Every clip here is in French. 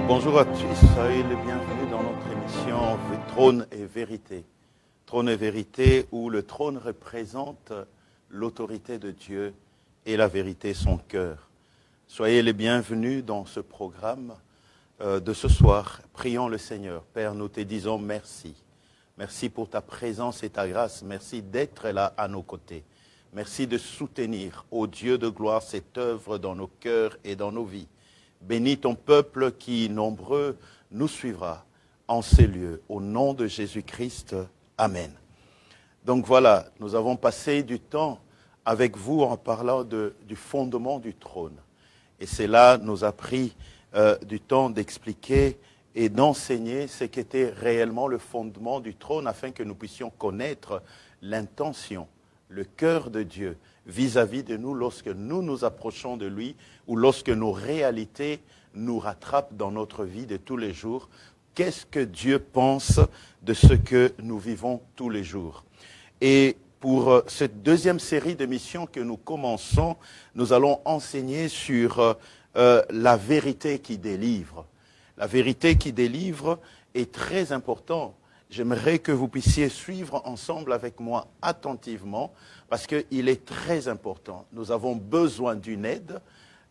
Bonjour à tous, soyez les bienvenus dans notre émission Trône et Vérité. Trône et Vérité où le trône représente l'autorité de Dieu et la vérité son cœur. Soyez les bienvenus dans ce programme de ce soir. Prions le Seigneur. Père, nous te disons merci. Merci pour ta présence et ta grâce. Merci d'être là à nos côtés. Merci de soutenir, ô Dieu de gloire, cette œuvre dans nos cœurs et dans nos vies. Bénis ton peuple qui, nombreux, nous suivra en ces lieux. Au nom de Jésus-Christ, Amen. Donc voilà, nous avons passé du temps avec vous en parlant du fondement du trône. Et cela nous a pris du temps d'expliquer et d'enseigner ce qu'était réellement le fondement du trône afin que nous puissions connaître l'intention, le cœur de Dieu vis-à-vis de nous lorsque nous nous approchons de lui ou lorsque nos réalités nous rattrapent dans notre vie de tous les jours. Qu'est-ce que Dieu pense de ce que nous vivons tous les jours? Et pour cette deuxième série d'émissions que nous commençons, nous allons enseigner sur la vérité qui délivre. La vérité qui délivre est très importante. J'aimerais que vous puissiez suivre ensemble avec moi attentivement parce qu'il est très important. Nous avons besoin d'une aide.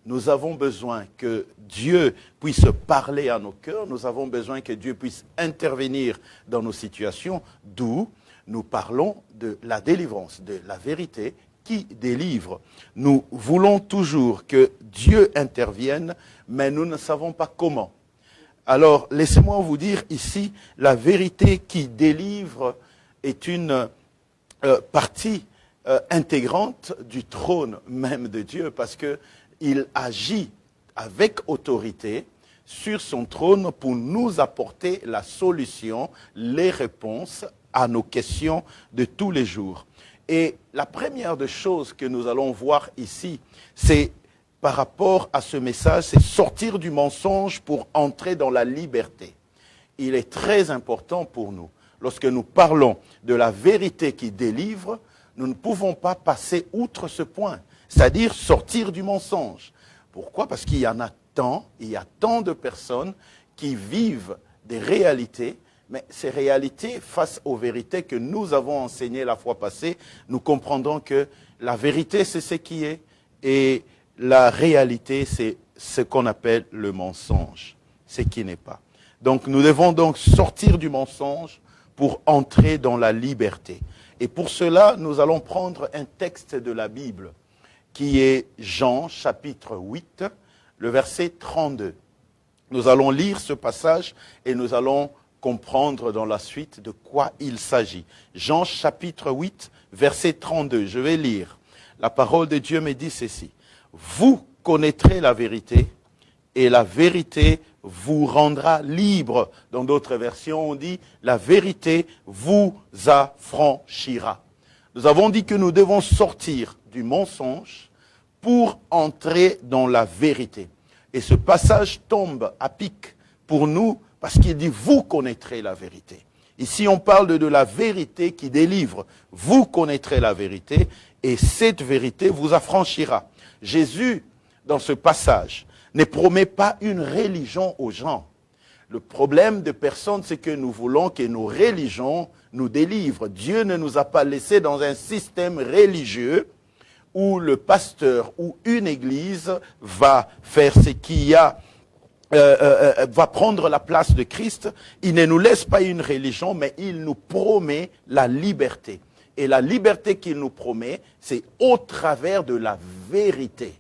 Nous avons besoin que Dieu puisse parler à nos cœurs. Nous avons besoin que Dieu puisse intervenir dans nos situations. D'où nous parlons de la délivrance, de la vérité qui délivre. Nous voulons toujours que Dieu intervienne, mais nous ne savons pas comment. Alors, laissez-moi vous dire ici, la vérité qui délivre est une partie intégrante du trône même de Dieu parce qu'il agit avec autorité sur son trône pour nous apporter la solution, les réponses à nos questions de tous les jours. Et la première des choses que nous allons voir ici, c'est par rapport à ce message, c'est sortir du mensonge pour entrer dans la liberté. Il est très important pour nous. Lorsque nous parlons de la vérité qui délivre, nous ne pouvons pas passer outre ce point, c'est-à-dire sortir du mensonge. Pourquoi? Parce qu'il y en a tant, il y a tant de personnes qui vivent des réalités, mais ces réalités, face aux vérités que nous avons enseignées la fois passée, nous comprendrons que la vérité, c'est ce qui est, et la réalité, c'est ce qu'on appelle le mensonge, ce qui n'est pas. Donc, nous devons donc sortir du mensonge pour entrer dans la liberté. Et pour cela, nous allons prendre un texte de la Bible qui est Jean, chapitre 8, le verset 32. Nous allons lire ce passage et nous allons comprendre dans la suite de quoi il s'agit. Jean, chapitre 8, verset 32. Je vais lire. La parole de Dieu me dit ceci. Vous connaîtrez la vérité et la vérité vous rendra libre. Dans d'autres versions, on dit la vérité vous affranchira. Nous avons dit que nous devons sortir du mensonge pour entrer dans la vérité. Et ce passage tombe à pic pour nous parce qu'il dit vous connaîtrez la vérité. Ici, on parle de la vérité qui délivre. Vous connaîtrez la vérité et cette vérité vous affranchira. Jésus, dans ce passage, ne promet pas une religion aux gens. Le problème de personnes, c'est que nous voulons que nos religions nous délivrent. Dieu ne nous a pas laissés dans un système religieux où le pasteur ou une église va faire ce qu'il y a, va prendre la place de Christ. Il ne nous laisse pas une religion, mais il nous promet la liberté. Et la liberté qu'il nous promet, c'est au travers de la vérité.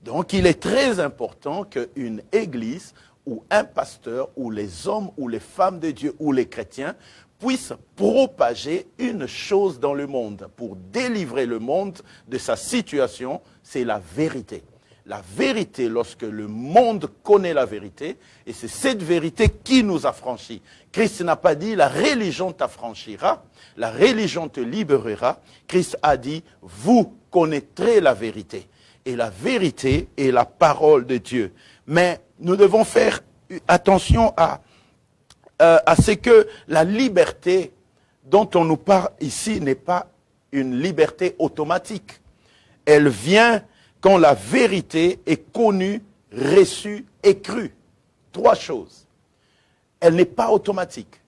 Donc, il est très important qu'une église ou un pasteur ou les hommes ou les femmes de Dieu ou les chrétiens puissent propager une chose dans le monde pour délivrer le monde de sa situation, c'est la vérité. La vérité, lorsque le monde connaît la vérité, et c'est cette vérité qui nous affranchit. Christ n'a pas dit la religion t'affranchira, la religion te libérera. Christ a dit vous connaîtrez la vérité. Et la vérité est la parole de Dieu. Mais nous devons faire attention à ce que la liberté dont on nous parle ici n'est pas une liberté automatique. Elle vient quand la vérité est connue, reçue et crue. 3 choses. Elle n'est pas automatique.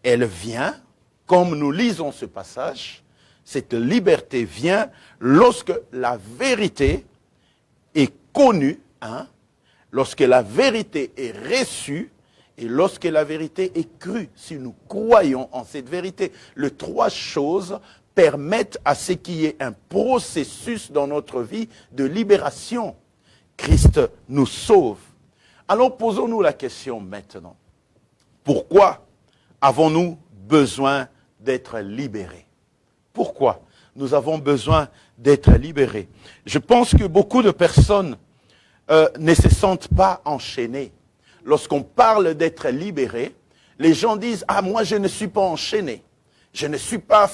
Elle vient, comme nous lisons ce passage, cette liberté vient lorsque la vérité est connue, lorsque la vérité est reçue et lorsque la vérité est crue. Si nous croyons en cette vérité, les 3 choses permettent à ce qu'il y ait un processus dans notre vie de libération. Christ nous sauve. Alors posons-nous la question maintenant. Pourquoi avons-nous besoin d'être libérés? Pourquoi nous avons besoin d'être libérés? Je pense que beaucoup de personnes ne se sentent pas enchaînées. Lorsqu'on parle d'être libéré, les gens disent « Ah, moi je ne suis pas enchaîné. Je ne suis pas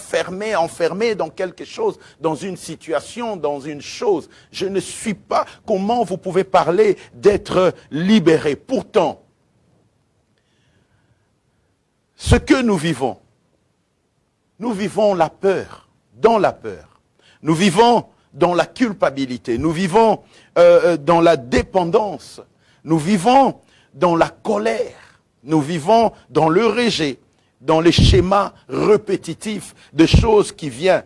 enfermé dans quelque chose, dans une situation, dans une chose. Je ne suis pas... » Comment vous pouvez parler d'être libéré? Pourtant, ce que nous vivons la peur, dans la peur. Nous vivons dans la culpabilité. Nous vivons dans la dépendance. Nous vivons dans la colère. Nous vivons dans le rejet, dans les schémas répétitifs de choses qui viennent.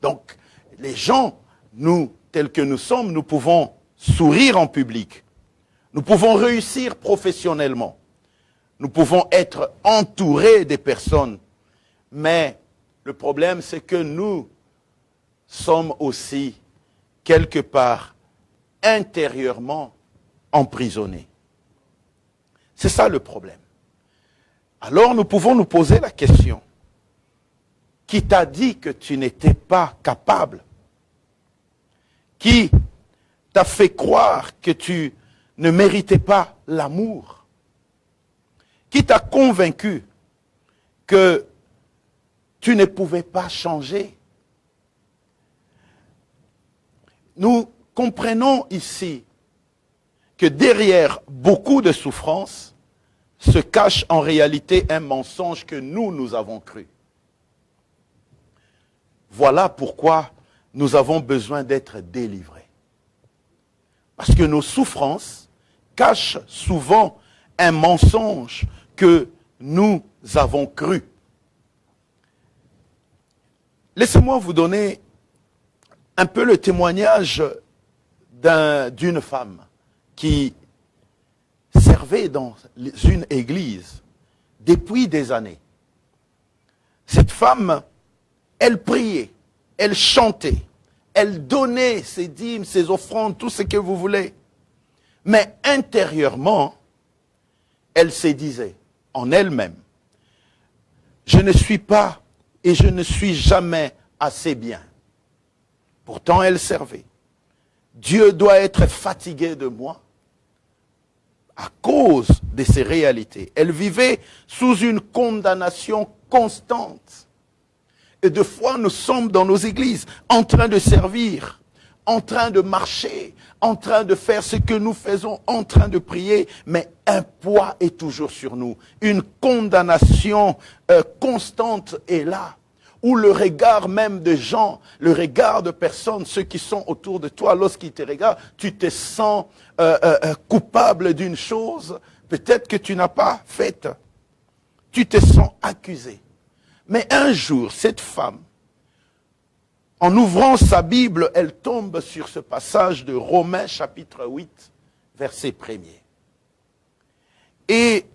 Donc, les gens, nous, tels que nous sommes, nous pouvons sourire en public. Nous pouvons réussir professionnellement. Nous pouvons être entourés des personnes. Mais le problème, c'est que nous sommes aussi, quelque part, intérieurement emprisonnés. C'est ça le problème. Alors nous pouvons nous poser la question. Qui t'a dit que tu n'étais pas capable? Qui t'a fait croire que tu ne méritais pas l'amour? Qui t'a convaincu que tu ne pouvais pas changer? Nous comprenons ici que derrière beaucoup de souffrances se cache en réalité un mensonge que nous avons cru. Voilà pourquoi nous avons besoin d'être délivrés. Parce que nos souffrances cachent souvent un mensonge que nous avons cru. Laissez-moi vous donner un peu le témoignage d'une femme qui servait dans une église depuis des années. Cette femme, elle priait, elle chantait, elle donnait ses dîmes, ses offrandes, tout ce que vous voulez. Mais intérieurement, elle se disait en elle-même, je ne suis pas et je ne suis jamais assez bien. Pourtant, elle servait. Dieu doit être fatigué de moi à cause de ces réalités. Elle vivait sous une condamnation constante. Et de fois, nous sommes dans nos églises, en train de servir, en train de marcher, en train de faire ce que nous faisons, en train de prier, mais un poids est toujours sur nous. Une condamnation constante est là. Ou le regard même de gens, le regard de personnes, ceux qui sont autour de toi, lorsqu'ils te regardent, tu te sens coupable d'une chose, peut-être que tu n'as pas faite. Tu te sens accusé. Mais un jour, cette femme, en ouvrant sa Bible, elle tombe sur ce passage de Romains chapitre 8, verset 1er. Et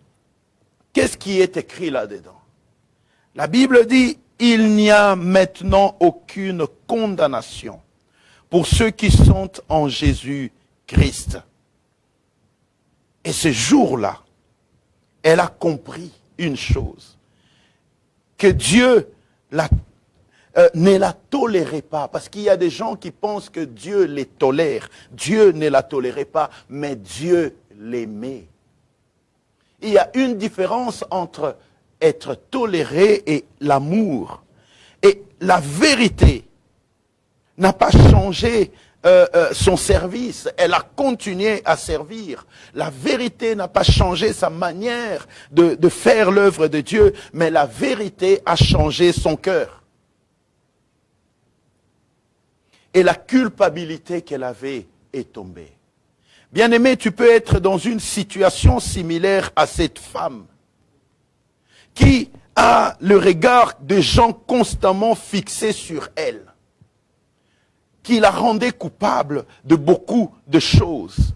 qu'est-ce qui est écrit là-dedans? La Bible dit, il n'y a maintenant aucune condamnation pour ceux qui sont en Jésus-Christ. Et ce jour-là, elle a compris une chose, que Dieu ne la tolérait pas, parce qu'il y a des gens qui pensent que Dieu les tolère. Dieu ne la tolérait pas, mais Dieu l'aimait. Il y a une différence entre être toléré et l'amour. Et la vérité n'a pas changé son service, elle a continué à servir. La vérité n'a pas changé sa manière de faire l'œuvre de Dieu, mais la vérité a changé son cœur. Et la culpabilité qu'elle avait est tombée. Bien-aimé, tu peux être dans une situation similaire à cette femme qui a le regard des gens constamment fixés sur elle, qui la rendait coupable de beaucoup de choses.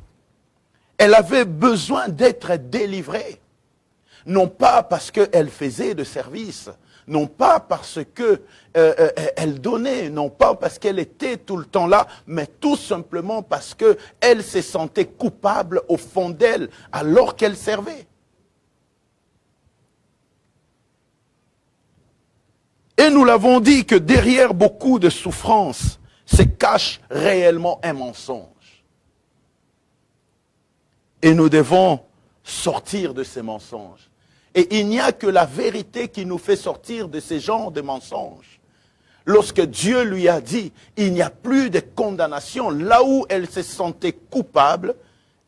Elle avait besoin d'être délivrée, non pas parce qu'elle faisait de service, non pas parce qu'elle donnait, non pas parce qu'elle était tout le temps là, mais tout simplement parce qu'elle se sentait coupable au fond d'elle alors qu'elle servait. Et nous l'avons dit que derrière beaucoup de souffrances se cache réellement un mensonge. Et nous devons sortir de ces mensonges. Et il n'y a que la vérité qui nous fait sortir de ces genres de mensonges. Lorsque Dieu lui a dit, il n'y a plus de condamnation, là où elle se sentait coupable,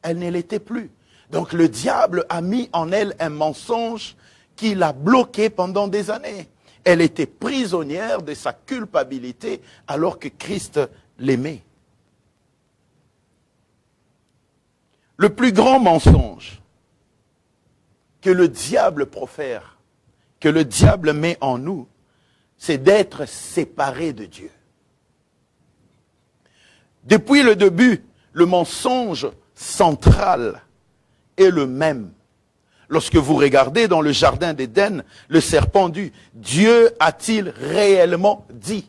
elle ne l'était plus. Donc le diable a mis en elle un mensonge qui l'a bloquée pendant des années. Elle était prisonnière de sa culpabilité alors que Christ l'aimait. Le plus grand mensonge que le diable profère, que le diable met en nous, c'est d'être séparé de Dieu. Depuis le début, le mensonge central est le même. Lorsque vous regardez dans le jardin d'Éden, le serpent dit, Dieu a-t-il réellement dit?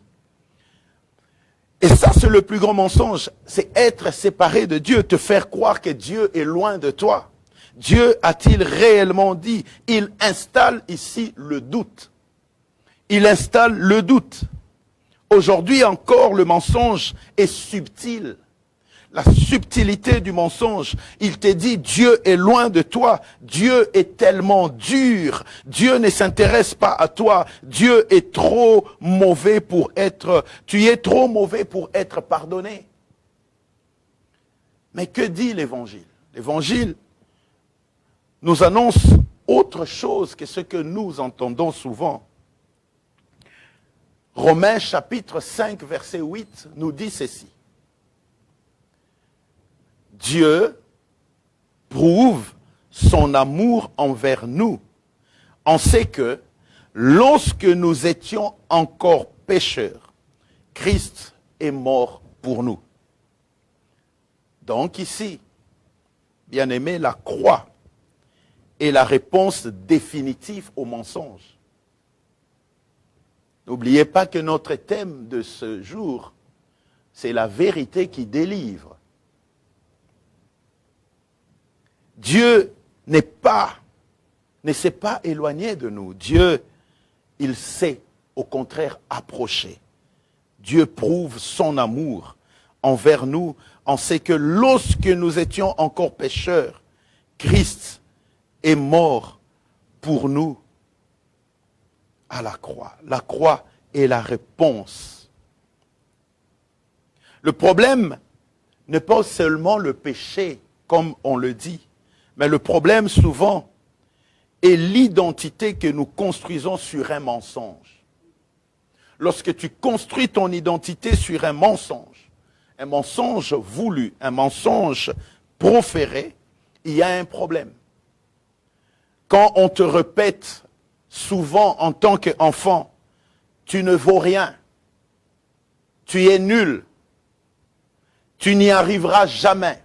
Et ça, c'est le plus grand mensonge, c'est être séparé de Dieu, te faire croire que Dieu est loin de toi. Dieu a-t-il réellement dit? Il installe ici le doute. Il installe le doute. Aujourd'hui encore, le mensonge est subtil. La subtilité du mensonge, il te dit Dieu est loin de toi, Dieu est tellement dur, Dieu ne s'intéresse pas à toi, Dieu est trop mauvais pour être, tu es trop mauvais pour être pardonné. Mais que dit l'Évangile? L'Évangile nous annonce autre chose que ce que nous entendons souvent. Romains chapitre 5 verset 8 nous dit ceci. Dieu prouve son amour envers nous. On sait que lorsque nous étions encore pécheurs, Christ est mort pour nous. Donc ici, bien-aimé, la croix est la réponse définitive au mensonge. N'oubliez pas que notre thème de ce jour, c'est la vérité qui délivre. Dieu ne s'est pas éloigné de nous. Dieu, il s'est au contraire approché. Dieu prouve son amour envers nous. On sait que lorsque nous étions encore pécheurs, Christ est mort pour nous à la croix. La croix est la réponse. Le problème n'est pas seulement le péché, comme on le dit, mais le problème souvent est l'identité que nous construisons sur un mensonge. Lorsque tu construis ton identité sur un mensonge voulu, un mensonge proféré, il y a un problème. Quand on te répète souvent en tant qu'enfant, tu ne vaux rien, tu es nul, tu n'y arriveras jamais.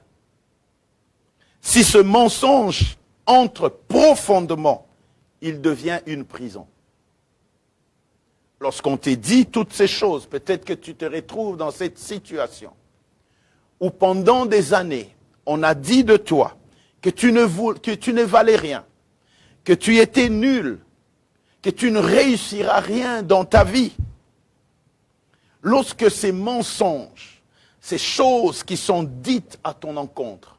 Si ce mensonge entre profondément, il devient une prison. Lorsqu'on te dit toutes ces choses, peut-être que tu te retrouves dans cette situation où pendant des années, on a dit de toi que tu ne valais rien, que tu étais nul, que tu ne réussiras rien dans ta vie. Lorsque ces mensonges, ces choses qui sont dites à ton encontre,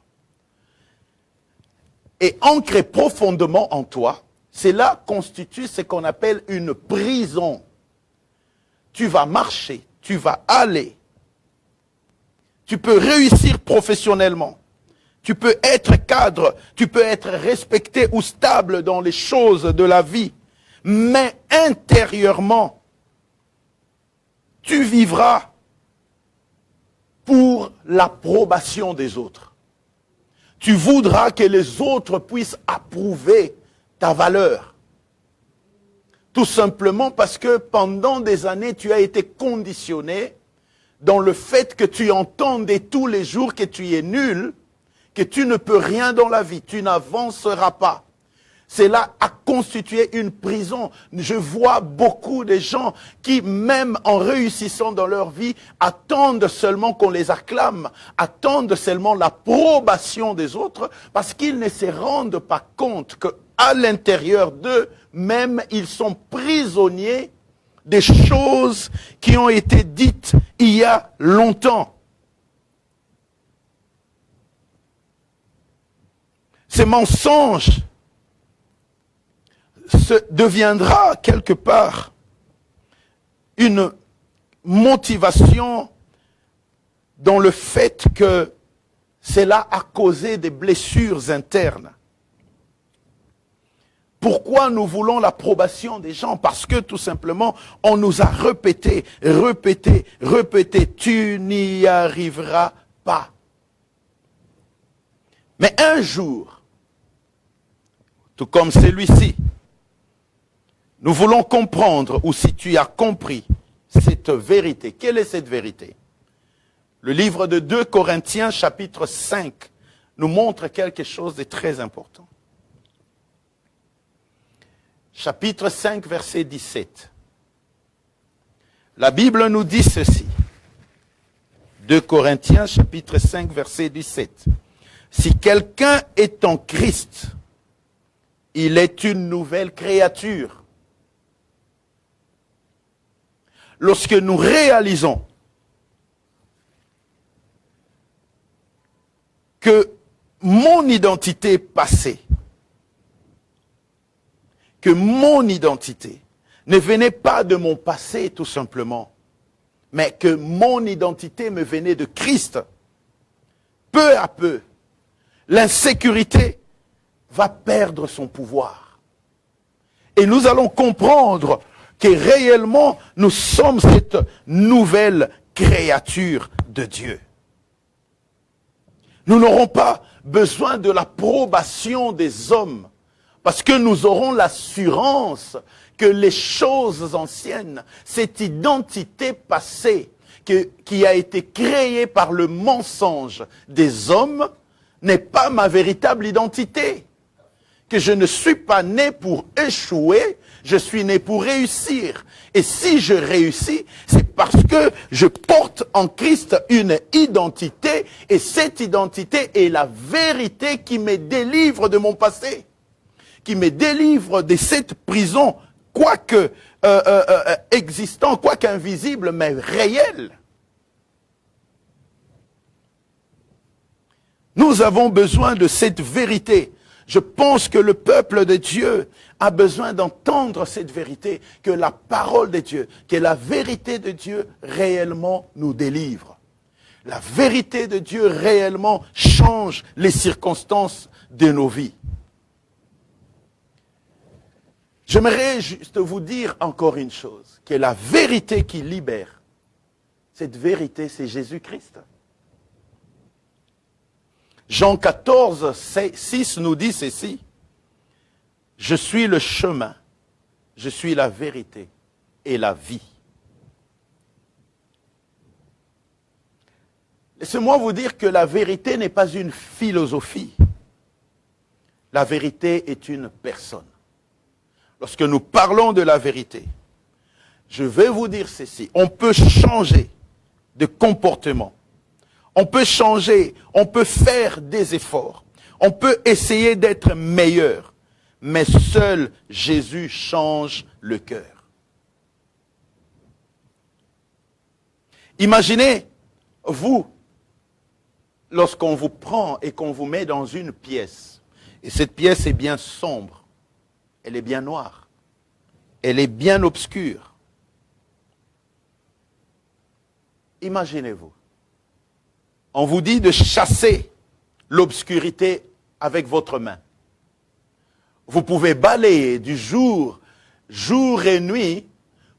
et ancrées profondément en toi, cela constitue ce qu'on appelle une prison. Tu vas marcher, tu vas aller, tu peux réussir professionnellement, tu peux être cadre, tu peux être respecté ou stable dans les choses de la vie, mais intérieurement, tu vivras pour l'approbation des autres. tu voudras que les autres puissent approuver ta valeur. Tout simplement parce que pendant des années, tu as été conditionné dans le fait que tu entendais tous les jours que tu es nul, que tu ne peux rien dans la vie, tu n'avanceras pas. Cela a constitué une prison. Je vois beaucoup de gens qui, même en réussissant dans leur vie, attendent seulement qu'on les acclame, attendent seulement l'approbation des autres, parce qu'ils ne se rendent pas compte qu'à l'intérieur d'eux, même ils sont prisonniers des choses qui ont été dites il y a longtemps. Ces mensonges deviendra quelque part une motivation dans le fait que cela a causé des blessures internes. Pourquoi nous voulons l'approbation des gens? Parce que tout simplement, on nous a répété, tu n'y arriveras pas. Mais un jour, tout comme celui-ci, nous voulons comprendre, ou si tu as compris cette vérité. Quelle est cette vérité? Le livre de 2 Corinthiens, chapitre 5, nous montre quelque chose de très important. Chapitre 5, verset 17. La Bible nous dit ceci. 2 Corinthiens, chapitre 5, verset 17. Si quelqu'un est en Christ, il est une nouvelle créature. Lorsque nous réalisons que mon identité passée, que mon identité ne venait pas de mon passé tout simplement, mais que mon identité me venait de Christ, peu à peu, l'insécurité va perdre son pouvoir. Et nous allons comprendre que réellement, nous sommes cette nouvelle créature de Dieu. Nous n'aurons pas besoin de l'approbation des hommes, parce que nous aurons l'assurance que les choses anciennes, cette identité passée qui a été créée par le mensonge des hommes, n'est pas ma véritable identité. Que je ne suis pas né pour échouer, je suis né pour réussir. Et si je réussis, c'est parce que je porte en Christ une identité, et cette identité est la vérité qui me délivre de mon passé, qui me délivre de cette prison, quoique existant, quoique invisible, mais réelle. Nous avons besoin de cette vérité. Je pense que le peuple de Dieu a besoin d'entendre cette vérité, que la parole de Dieu, que la vérité de Dieu réellement nous délivre. La vérité de Dieu réellement change les circonstances de nos vies. J'aimerais juste vous dire encore une chose, que la vérité qui libère, cette vérité, c'est Jésus-Christ. Jean 14, 6 nous dit ceci. Je suis le chemin, je suis la vérité et la vie. Laissez-moi vous dire que la vérité n'est pas une philosophie. La vérité est une personne. Lorsque nous parlons de la vérité, je vais vous dire ceci. On peut changer de comportement. On peut changer, on peut faire des efforts, on peut essayer d'être meilleur, mais seul Jésus change le cœur. Imaginez, vous, lorsqu'on vous prend et qu'on vous met dans une pièce, et cette pièce est bien sombre, elle est bien noire, elle est bien obscure. Imaginez-vous. On vous dit de chasser l'obscurité avec votre main. Vous pouvez balayer du jour et nuit,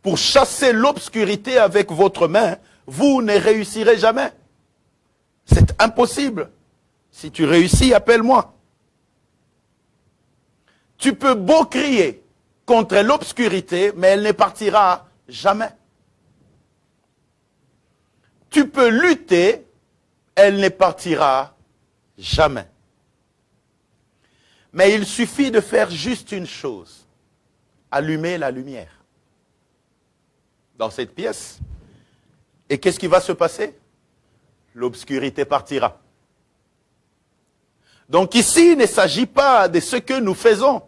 pour chasser l'obscurité avec votre main, vous ne réussirez jamais. C'est impossible. Si tu réussis, appelle-moi. Tu peux beau crier contre l'obscurité, mais elle ne partira jamais. Tu peux lutter, elle ne partira jamais. Mais il suffit de faire juste une chose, allumer la lumière dans cette pièce. Et qu'est-ce qui va se passer? L'obscurité partira. Donc ici, il ne s'agit pas de ce que nous faisons.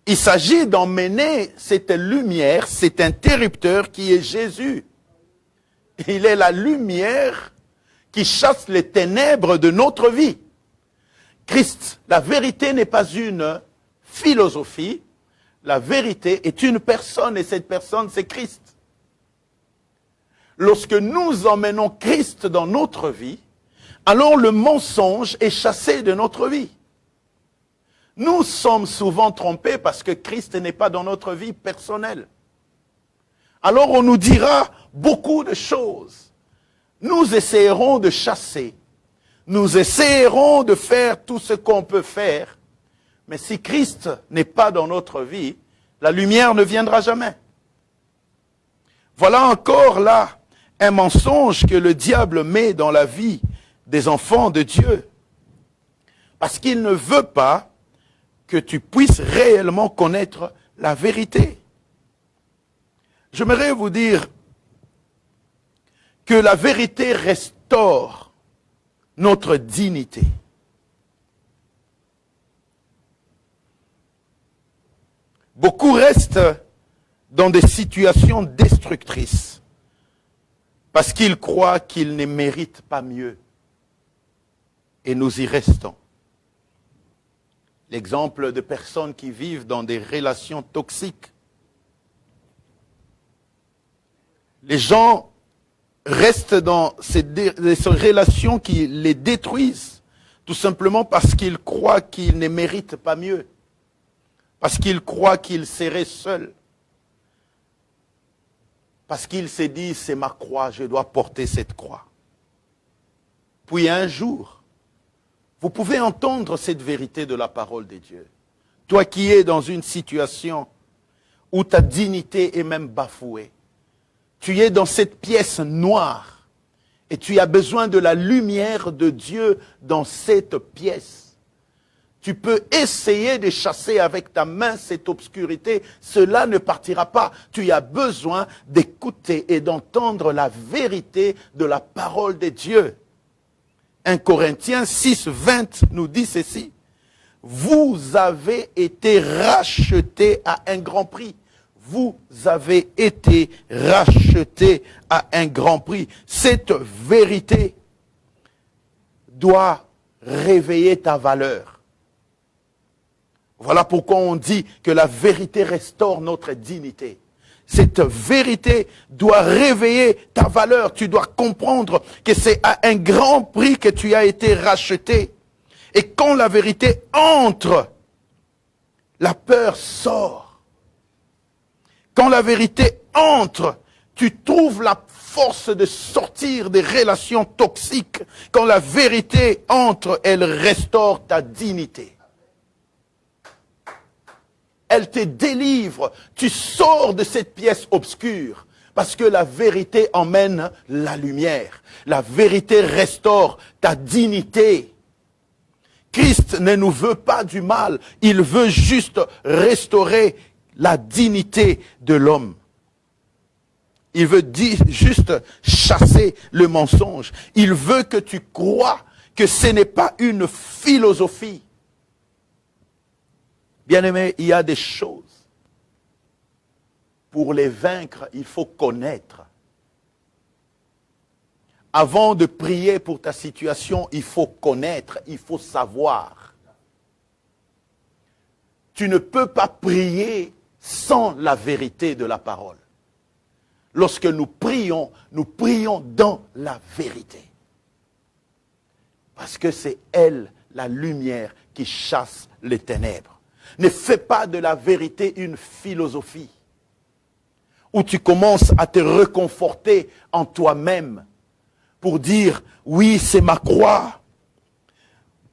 Il s'agit d'emmener cette lumière, cet interrupteur qui est Jésus. Il est la lumière qui chasse les ténèbres de notre vie. Christ, la vérité n'est pas une philosophie, la vérité est une personne et cette personne c'est Christ. Lorsque nous emmenons Christ dans notre vie, alors le mensonge est chassé de notre vie. Nous sommes souvent trompés parce que Christ n'est pas dans notre vie personnelle. Alors on nous dira beaucoup de choses. Nous essayerons de chasser. Nous essayerons de faire tout ce qu'on peut faire. Mais si Christ n'est pas dans notre vie, la lumière ne viendra jamais. Voilà encore là un mensonge que le diable met dans la vie des enfants de Dieu. Parce qu'il ne veut pas que tu puisses réellement connaître la vérité. J'aimerais vous dire que la vérité restaure notre dignité. Beaucoup restent dans des situations destructrices parce qu'ils croient qu'ils ne méritent pas mieux. Et nous y restons. L'exemple de personnes qui vivent dans des relations toxiques. Les gens restent dans ces relations qui les détruisent, tout simplement parce qu'ils croient qu'ils ne méritent pas mieux, parce qu'ils croient qu'ils seraient seuls, parce qu'ils se disent c'est ma croix, je dois porter cette croix. Puis un jour, vous pouvez entendre cette vérité de la parole de Dieu. Toi qui es dans une situation où ta dignité est même bafouée, tu es dans cette pièce noire et tu as besoin de la lumière de Dieu dans cette pièce. Tu peux essayer de chasser avec ta main cette obscurité, cela ne partira pas. Tu as besoin d'écouter et d'entendre la vérité de la parole de Dieu. 1 Corinthiens 6, 20 nous dit ceci. Vous avez été rachetés à un grand prix. Vous avez été rachetés à un grand prix. Cette vérité doit réveiller ta valeur. Voilà pourquoi on dit que la vérité restaure notre dignité. Cette vérité doit réveiller ta valeur. Tu dois comprendre que c'est à un grand prix que tu as été racheté. Et quand la vérité entre, la peur sort. Quand la vérité entre, tu trouves la force de sortir des relations toxiques. Quand la vérité entre, elle restaure ta dignité. Elle te délivre. Tu sors de cette pièce obscure parce que la vérité emmène la lumière. La vérité restaure ta dignité. Christ ne nous veut pas du mal. Il veut juste restaurer la dignité de l'homme. Il veut juste chasser le mensonge. Il veut que tu crois que ce n'est pas une philosophie. Bien-aimé, il y a des choses. Pour les vaincre, il faut connaître. Avant de prier pour ta situation, il faut connaître, il faut savoir. Tu ne peux pas prier sans la vérité de la parole. Lorsque nous prions dans la vérité. Parce que c'est elle, la lumière, qui chasse les ténèbres. Ne fais pas de la vérité une philosophie où tu commences à te réconforter en toi-même pour dire, oui, c'est ma croix.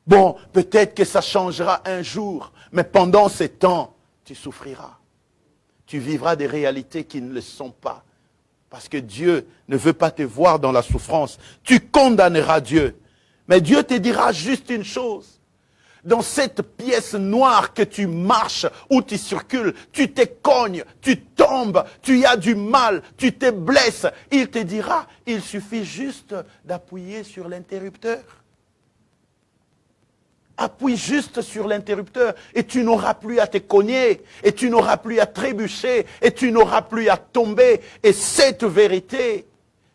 Bon, peut-être que ça changera un jour, mais pendant ces temps, tu souffriras. Tu vivras des réalités qui ne le sont pas. Parce que Dieu ne veut pas te voir dans la souffrance. Tu condamneras Dieu. Mais Dieu te dira juste une chose. Dans cette pièce noire que tu marches, où tu circules, tu te cognes, tu tombes, tu y as du mal, tu te blesses. Il te dira, il suffit juste d'appuyer sur l'interrupteur. Appuie juste sur l'interrupteur et tu n'auras plus à te cogner, et tu n'auras plus à trébucher, et tu n'auras plus à tomber. Et cette vérité,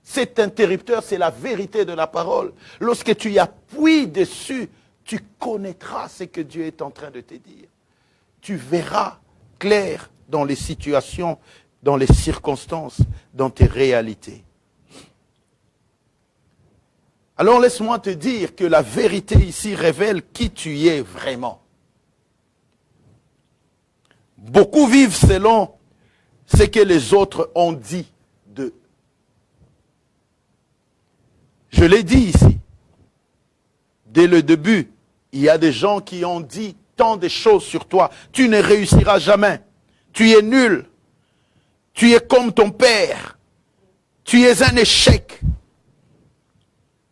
cet interrupteur, c'est la vérité de la parole. Lorsque tu y appuies dessus, tu connaîtras ce que Dieu est en train de te dire. Tu verras clair dans les situations, dans les circonstances, dans tes réalités. Alors laisse-moi te dire que la vérité ici révèle qui tu es vraiment. Beaucoup vivent selon ce que les autres ont dit d'eux. Je l'ai dit ici. Dès le début, il y a des gens qui ont dit tant de choses sur toi. Tu ne réussiras jamais. Tu es nul. Tu es comme ton père. Tu es un échec.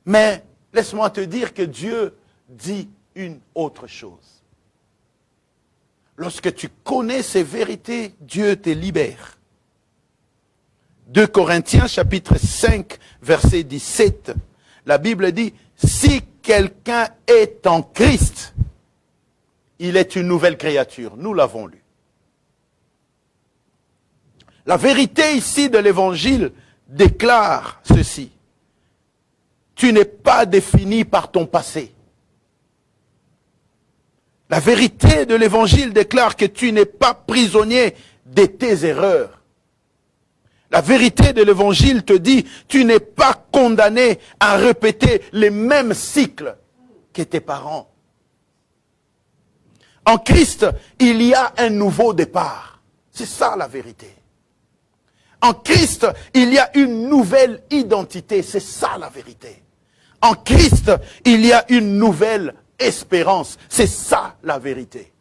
Mais laisse-moi te dire que Dieu dit une autre chose. Lorsque tu connais ces vérités, Dieu te libère. 2 Corinthiens chapitre 5, verset 17, la Bible dit, si quelqu'un est en Christ, il est une nouvelle créature. Nous l'avons lu. La vérité ici de l'évangile déclare ceci. Tu n'es pas défini par ton passé. La vérité de l'évangile déclare que tu n'es pas prisonnier de tes erreurs. La vérité de l'évangile te dit, tu n'es pas condamné à répéter les mêmes cycles que tes parents. En Christ, il y a un nouveau départ. C'est ça la vérité. En Christ, il y a une nouvelle identité. C'est ça la vérité. En Christ, il y a une nouvelle espérance. C'est ça la vérité.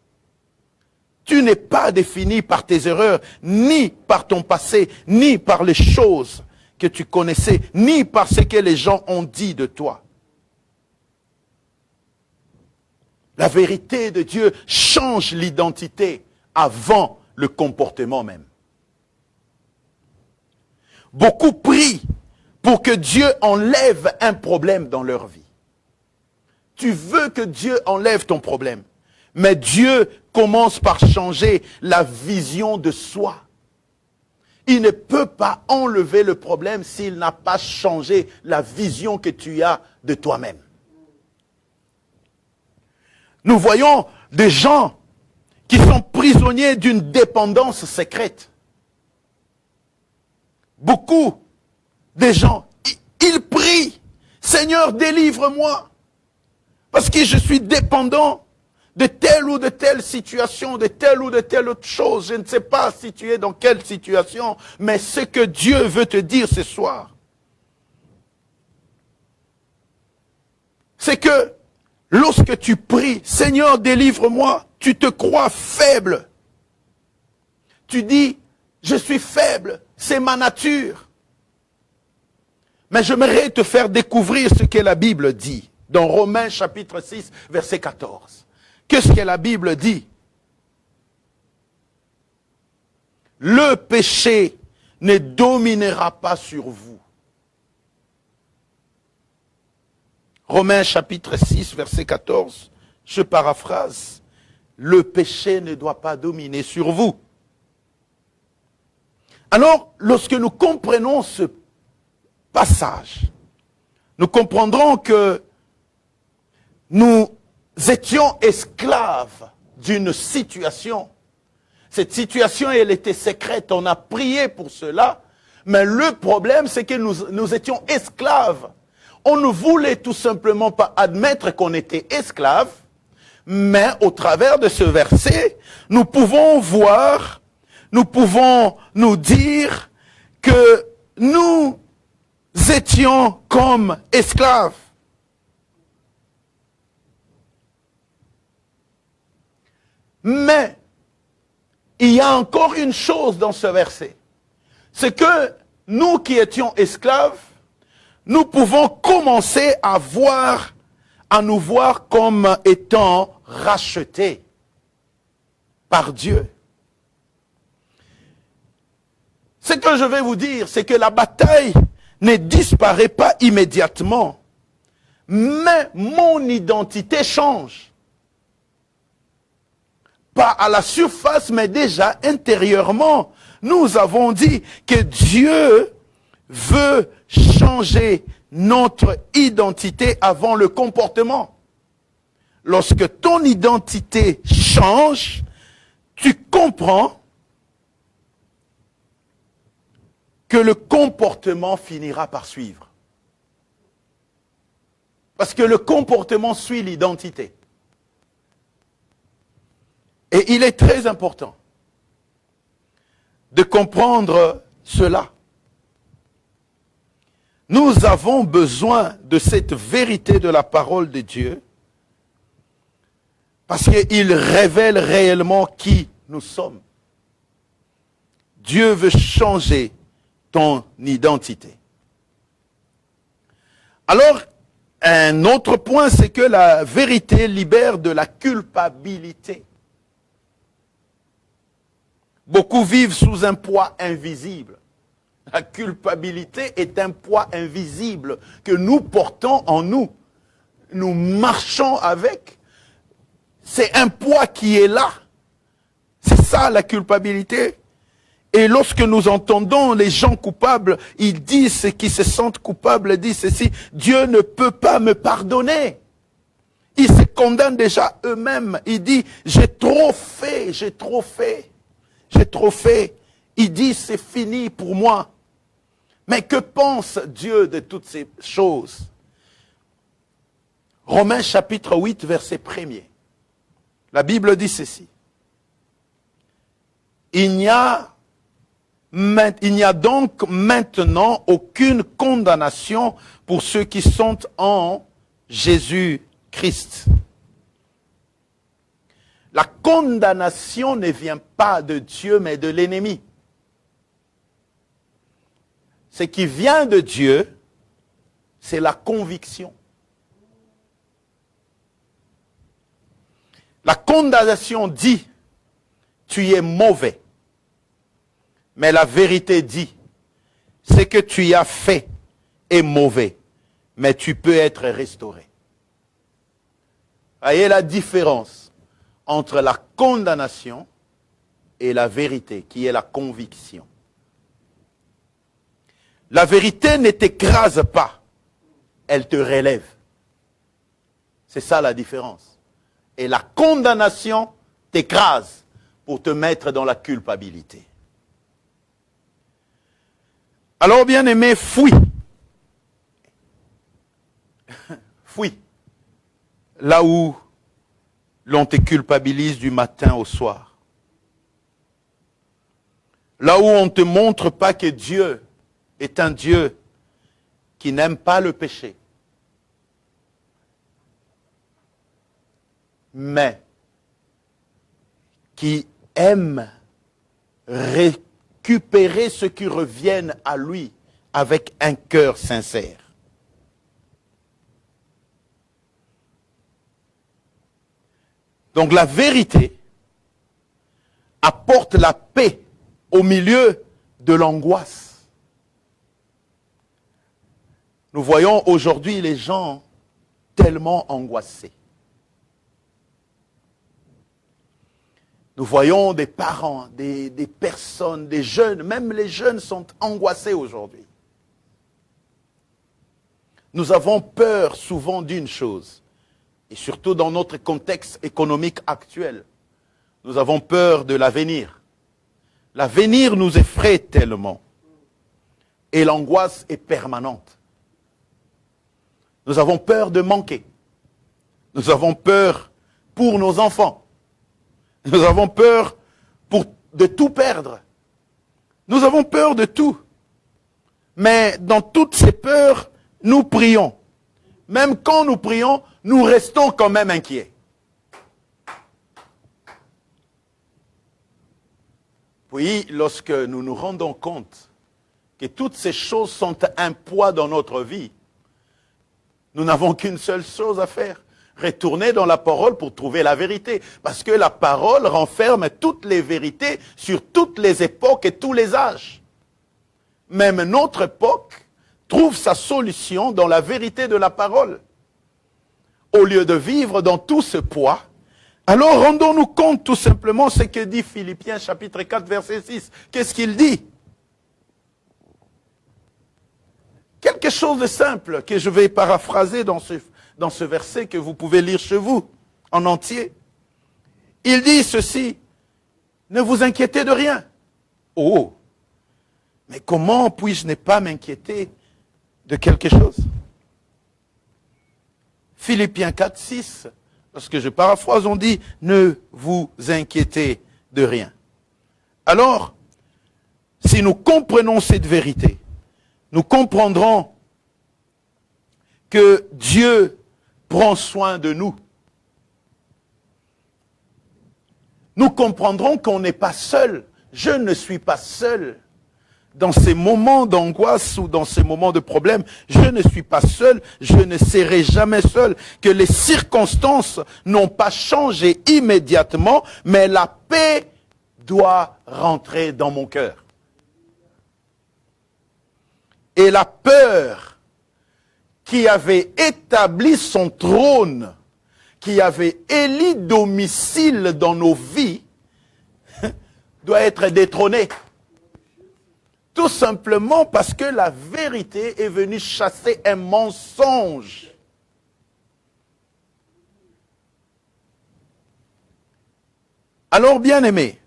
Tu n'es pas défini par tes erreurs, ni par ton passé, ni par les choses que tu connaissais, ni par ce que les gens ont dit de toi. La vérité de Dieu change l'identité avant le comportement même. Beaucoup prient pour que Dieu enlève un problème dans leur vie. Tu veux que Dieu enlève ton problème. Mais Dieu commence par changer la vision de soi. Il ne peut pas enlever le problème s'il n'a pas changé la vision que tu as de toi-même. Nous voyons des gens qui sont prisonniers d'une dépendance secrète. Beaucoup de gens, ils prient, Seigneur, délivre-moi, parce que je suis dépendant de telle ou de telle situation, de telle ou de telle autre chose. Je ne sais pas si tu es dans quelle situation, mais ce que Dieu veut te dire ce soir, c'est que lorsque tu pries, Seigneur, délivre-moi, tu te crois faible. Tu dis, je suis faible, c'est ma nature. Mais j'aimerais te faire découvrir ce que la Bible dit dans Romains chapitre 6, verset 14. Qu'est-ce que la Bible dit? Le péché ne dominera pas sur vous. Romains chapitre 6, verset 14, je paraphrase. Le péché ne doit pas dominer sur vous. Alors, lorsque nous comprenons ce passage, nous comprendrons que nous étions esclaves d'une situation. Cette situation, elle était secrète. On a prié pour cela. Mais le problème, c'est que nous étions esclaves. On ne voulait tout simplement pas admettre qu'on était esclaves. Mais au travers de ce verset, nous pouvons voir, nous pouvons nous dire que nous étions comme esclaves. Mais, il y a encore une chose dans ce verset. C'est que nous qui étions esclaves, nous pouvons commencer à nous voir comme étant rachetés par Dieu. Ce que je vais vous dire, c'est que la bataille ne disparaît pas immédiatement, mais mon identité change. Pas à la surface, mais déjà intérieurement. Nous avons dit que Dieu veut changer notre identité avant le comportement. Lorsque ton identité change, tu comprends que le comportement finira par suivre. Parce que le comportement suit l'identité. Et il est très important de comprendre cela. Nous avons besoin de cette vérité de la parole de Dieu parce qu'il révèle réellement qui nous sommes. Dieu veut changer ton identité. Alors, un autre point, c'est que la vérité libère de la culpabilité. Beaucoup vivent sous un poids invisible. La culpabilité est un poids invisible que nous portons en nous. Nous marchons avec. C'est un poids qui est là. C'est ça la culpabilité. Et lorsque nous entendons les gens coupables, ils disent, qui se sentent coupables, disent ceci, Dieu ne peut pas me pardonner. Ils se condamnent déjà eux-mêmes. Ils disent, j'ai trop fait. J'ai trop fait. Ils disent, c'est fini pour moi. Mais que pense Dieu de toutes ces choses? Romains chapitre 8, verset 1er. La Bible dit ceci. Il n'y a donc maintenant aucune condamnation pour ceux qui sont en Jésus-Christ. La condamnation ne vient pas de Dieu, mais de l'ennemi. Ce qui vient de Dieu, c'est la conviction. La condamnation dit, tu es mauvais. Mais la vérité dit, ce que tu as fait est mauvais, mais tu peux être restauré. Voyez la différence entre la condamnation et la vérité, qui est la conviction. La vérité ne t'écrase pas, elle te relève. C'est ça la différence. Et la condamnation t'écrase pour te mettre dans la culpabilité. Alors, bien-aimé, fuis. Fuis. Là où l'on te culpabilise du matin au soir. Là où on ne te montre pas que Dieu est un Dieu qui n'aime pas le péché. Mais qui aime récupérer ceux qui reviennent à lui avec un cœur sincère. Donc la vérité apporte la paix au milieu de l'angoisse. Nous voyons aujourd'hui les gens tellement angoissés. Nous voyons des parents, des personnes, des jeunes, même les jeunes sont angoissés aujourd'hui. Nous avons peur souvent d'une chose, et surtout dans notre contexte économique actuel, nous avons peur de l'avenir. L'avenir nous effraie tellement, et l'angoisse est permanente. Nous avons peur de manquer. Nous avons peur pour nos enfants. Nous avons peur de tout perdre. Nous avons peur de tout. Mais dans toutes ces peurs, nous prions. Même quand nous prions, nous restons quand même inquiets. Puis, lorsque nous nous rendons compte que toutes ces choses sont un poids dans notre vie, nous n'avons qu'une seule chose à faire. Retourner dans la parole pour trouver la vérité. Parce que la parole renferme toutes les vérités sur toutes les époques et tous les âges. Même notre époque trouve sa solution dans la vérité de la parole. Au lieu de vivre dans tout ce poids, alors rendons-nous compte tout simplement ce que dit Philippiens chapitre 4 verset 6. Qu'est-ce qu'il dit? Quelque chose de simple que je vais paraphraser dans ce verset que vous pouvez lire chez vous en entier. Il dit ceci, ne vous inquiétez de rien. Oh, mais comment puis-je ne pas m'inquiéter de quelque chose? Philippiens 4, 6, lorsque je paraphrase, on dit, ne vous inquiétez de rien. Alors, si nous comprenons cette vérité, nous comprendrons que Dieu prend soin de nous. Nous comprendrons qu'on n'est pas seul. Je ne suis pas seul. Dans ces moments d'angoisse ou dans ces moments de problème, je ne suis pas seul, je ne serai jamais seul. Que les circonstances n'ont pas changé immédiatement, mais la paix doit rentrer dans mon cœur. Et la peur qui avait établi son trône, qui avait élu domicile dans nos vies, doit être détrônée. Tout simplement parce que la vérité est venue chasser un mensonge. Alors, bien-aimés,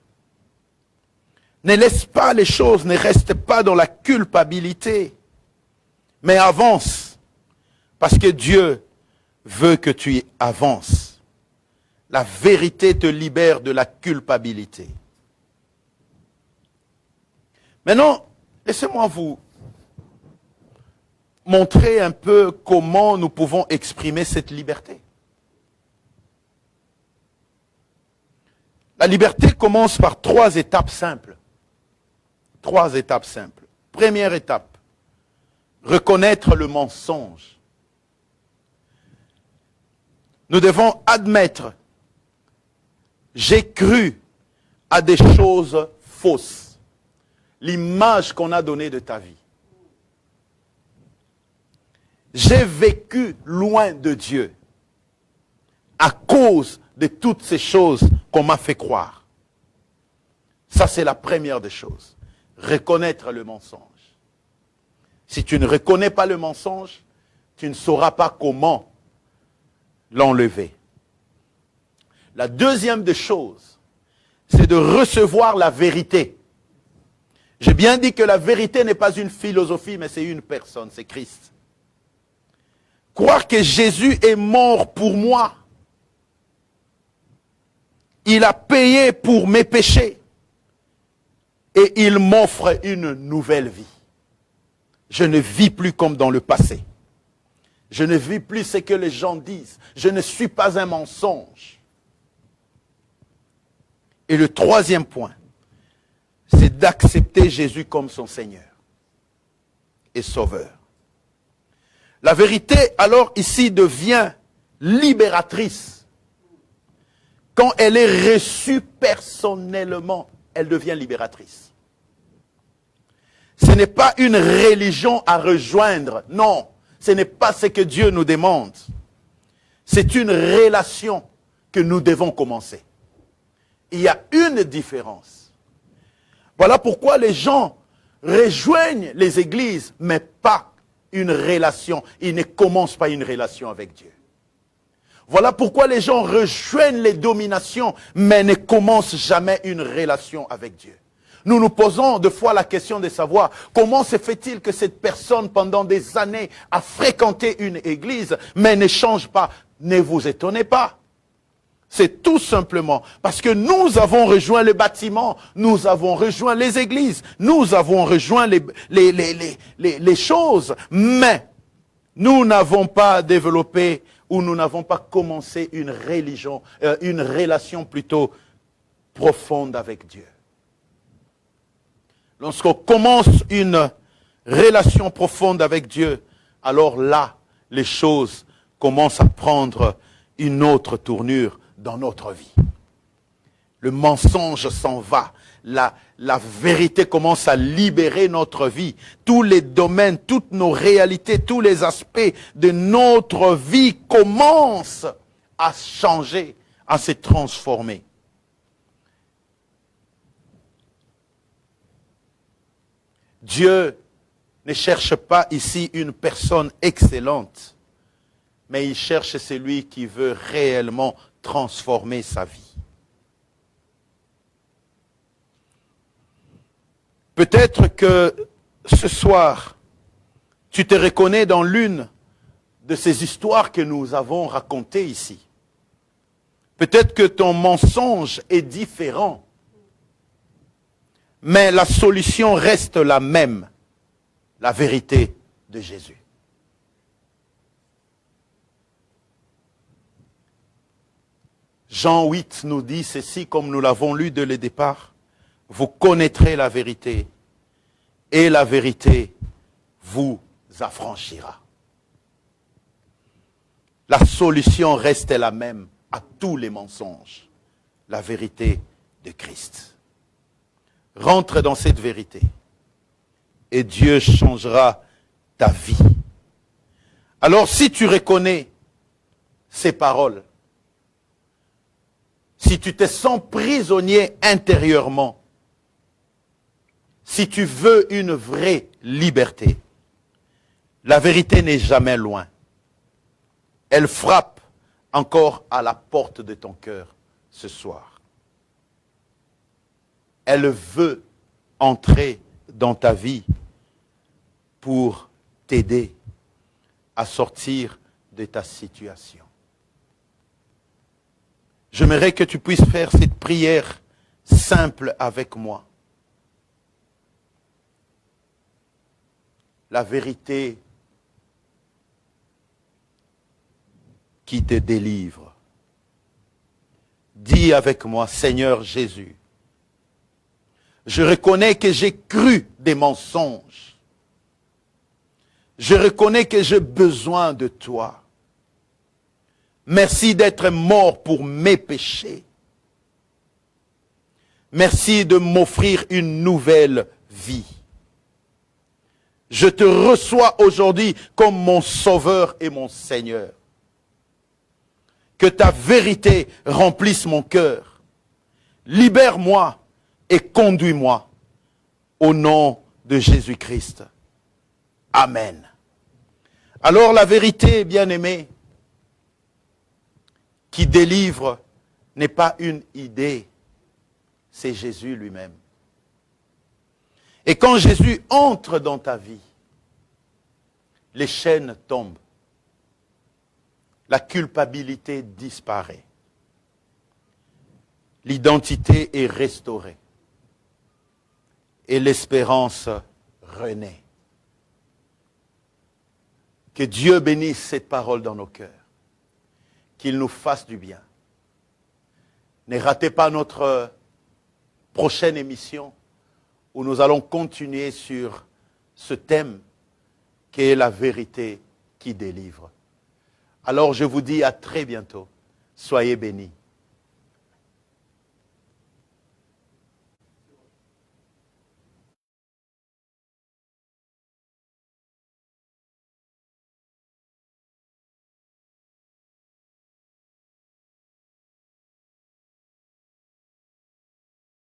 ne laisse pas les choses, ne reste pas dans la culpabilité, mais avance, parce que Dieu veut que tu avances. La vérité te libère de la culpabilité. Maintenant, laissez-moi vous montrer un peu comment nous pouvons exprimer cette liberté. La liberté commence par 3 étapes simples. 3 étapes simples. Première étape, reconnaître le mensonge. Nous devons admettre, j'ai cru à des choses fausses. L'image qu'on a donnée de ta vie. J'ai vécu loin de Dieu à cause de toutes ces choses qu'on m'a fait croire. Ça, c'est la première des choses. Reconnaître le mensonge. Si tu ne reconnais pas le mensonge, tu ne sauras pas comment l'enlever. La deuxième des choses, c'est de recevoir la vérité. J'ai bien dit que la vérité n'est pas une philosophie, mais c'est une personne, c'est Christ. Croire que Jésus est mort pour moi. Il a payé pour mes péchés. Et il m'offre une nouvelle vie. Je ne vis plus comme dans le passé. Je ne vis plus ce que les gens disent. Je ne suis pas un mensonge. Et le troisième point, c'est d'accepter Jésus comme son Seigneur et Sauveur. La vérité, alors, ici, devient libératrice. Quand elle est reçue personnellement, elle devient libératrice. Ce n'est pas une religion à rejoindre. Non, ce n'est pas ce que Dieu nous demande. C'est une relation que nous devons commencer. Il y a une différence. Voilà pourquoi les gens rejoignent les églises, mais pas une relation. Ils ne commencent pas une relation avec Dieu. Voilà pourquoi les gens rejoignent les dominations, mais ne commencent jamais une relation avec Dieu. Nous nous posons deux fois la question de savoir comment se fait-il que cette personne, pendant des années, a fréquenté une église, mais ne change pas. Ne vous étonnez pas. C'est tout simplement parce que nous avons rejoint le bâtiment, nous avons rejoint les églises, nous avons rejoint les choses, mais nous n'avons pas développé ou nous n'avons pas commencé une relation plutôt profonde avec Dieu. lorsqu'on commence une relation profonde avec Dieu, alors là, les choses commencent à prendre une autre tournure dans notre vie. Le mensonge s'en va. La vérité commence à libérer notre vie. Tous les domaines, toutes nos réalités, tous les aspects de notre vie commencent à changer, à se transformer. Dieu ne cherche pas ici une personne excellente, mais il cherche celui qui veut réellement transformer sa vie. Peut-être que ce soir, tu te reconnais dans l'une de ces histoires que nous avons racontées ici. Peut-être que ton mensonge est différent, mais la solution reste la même, la vérité de Jésus. Jean 8 nous dit ceci, comme nous l'avons lu dès le départ. Vous connaîtrez la vérité, et la vérité vous affranchira. La solution reste la même à tous les mensonges, la vérité de Christ. Rentre dans cette vérité, et Dieu changera ta vie. Alors si tu reconnais ces paroles, si tu te sens prisonnier intérieurement, si tu veux une vraie liberté, la vérité n'est jamais loin. Elle frappe encore à la porte de ton cœur ce soir. Elle veut entrer dans ta vie pour t'aider à sortir de ta situation. J'aimerais que tu puisses faire cette prière simple avec moi. La vérité qui te délivre. Dis avec moi, Seigneur Jésus, je reconnais que j'ai cru des mensonges. Je reconnais que j'ai besoin de toi. Merci d'être mort pour mes péchés. Merci de m'offrir une nouvelle vie. Je te reçois aujourd'hui comme mon Sauveur et mon Seigneur. Que ta vérité remplisse mon cœur. Libère-moi et conduis-moi au nom de Jésus-Christ. Amen. Alors la vérité, bien-aimée, qui délivre n'est pas une idée, c'est Jésus lui-même. Et quand Jésus entre dans ta vie, les chaînes tombent. La culpabilité disparaît. L'identité est restaurée. Et l'espérance renaît. Que Dieu bénisse cette parole dans nos cœurs. Qu'il nous fasse du bien. Ne ratez pas notre prochaine émission où nous allons continuer sur ce thème qui est la vérité qui délivre. Alors je vous dis à très bientôt. Soyez bénis.